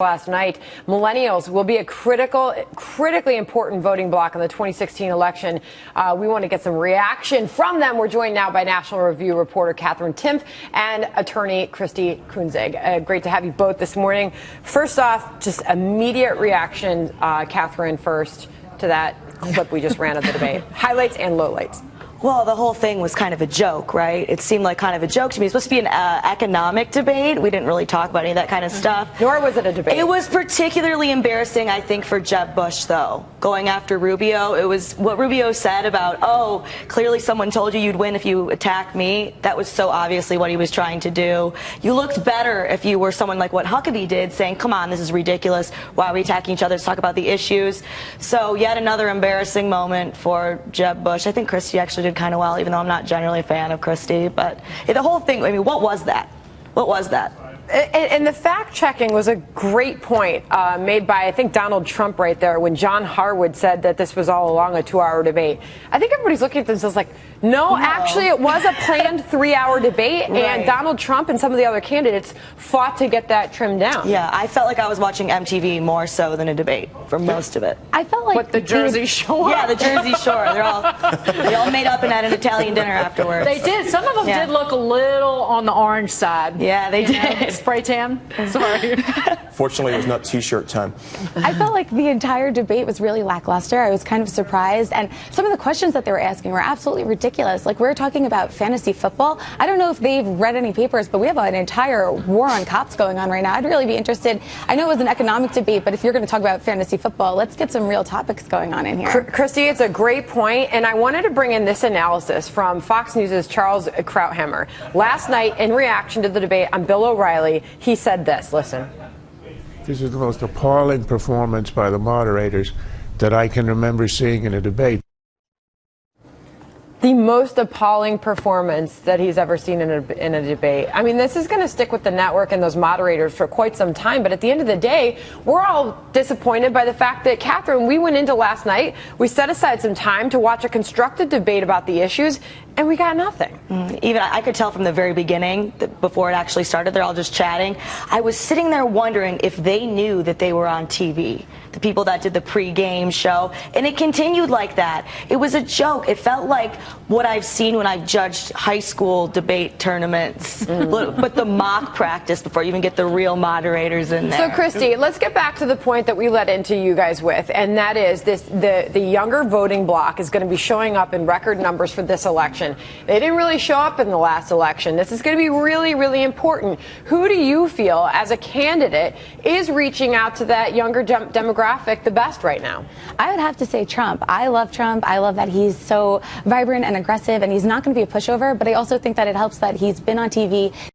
Last night, Millennials will be a critically important voting bloc in the 2016 election. We want to get some reaction from them. We're joined now by National Review reporter Katherine Timpf and attorney Christy Kunzig. Great to have you both this morning. First off, just immediate reaction, Katherine, first to that clip we just ran of the debate. Highlights and lowlights. Well, the whole thing was kind of a joke, right? It seemed like kind of a joke to me. It's supposed to be an economic debate. We didn't really talk about any of that kind of stuff. Nor was it a debate. It was particularly embarrassing, I think, for Jeb Bush, though. Going after Rubio, it was what Rubio said about, oh, clearly someone told you you'd win if you attacked me. That was so obviously what he was trying to do. You looked better if you were someone like what Huckabee did, saying, come on, this is ridiculous. Why are we attacking each other? Let's talk about the issues. So yet another embarrassing moment for Jeb Bush. I think Christy actually did kind of well, even though I'm not generally a fan of Christy. But the whole thing, I mean, what was that? What was that? And the fact-checking was a great point made by, I think, Donald Trump right there when John Harwood said that this was all along a 2-hour debate. I think everybody's looking at this as like, no, actually it was a planned 3-hour debate, right. And Donald Trump and some of the other candidates fought to get that trimmed down. Yeah, I felt like I was watching MTV more so than a debate for most of it. I felt like what, the Jersey Shore? Yeah, the Jersey Shore. They all made up and had an Italian dinner afterwards. They did. Some of them did look a little on the orange side. Yeah, they did. Spray tan. Sorry. Fortunately, it was not T-shirt time. I felt like the entire debate was really lackluster. I was kind of surprised, and some of the questions that they were asking were absolutely ridiculous. Like, we're talking about fantasy football. I don't know if they've read any papers, but we have an entire war on cops going on right now. I'd really be interested. I know it was an economic debate, but if you're going to talk about fantasy football, let's get some real topics going on in here. Christy, it's a great point, and I wanted to bring in this analysis from Fox News' Charles Krauthammer. Last night, in reaction to the debate on Bill O'Reilly, he said this. Listen. This is the most appalling performance by the moderators that I can remember seeing in a debate. The most appalling performance that he's ever seen in a debate. I mean, this is going to stick with the network and those moderators for quite some time. But at the end of the day, we're all disappointed by the fact that, Katherine, we went into last night, we set aside some time to watch a constructive debate about the issues, and we got nothing. Even I could tell from the very beginning, that before it actually started, they're all just chatting. I was sitting there wondering if they knew that they were on TV, the people that did the pre-game show, and it continued like that. It was a joke. It felt like what I've seen when I've judged high school debate tournaments, but the mock practice before you even get the real moderators in there. So, Christy, let's get back to the point that we led into you guys with, and that is the younger voting bloc is going to be showing up in record numbers for this election. They didn't really show up in the last election. This is going to be really, really important. Who do you feel, as a candidate, is reaching out to that younger demographic the best right now? I would have to say Trump. I love Trump. I love that he's so vibrant and aggressive, and he's not going to be a pushover, but I also think that it helps that he's been on TV.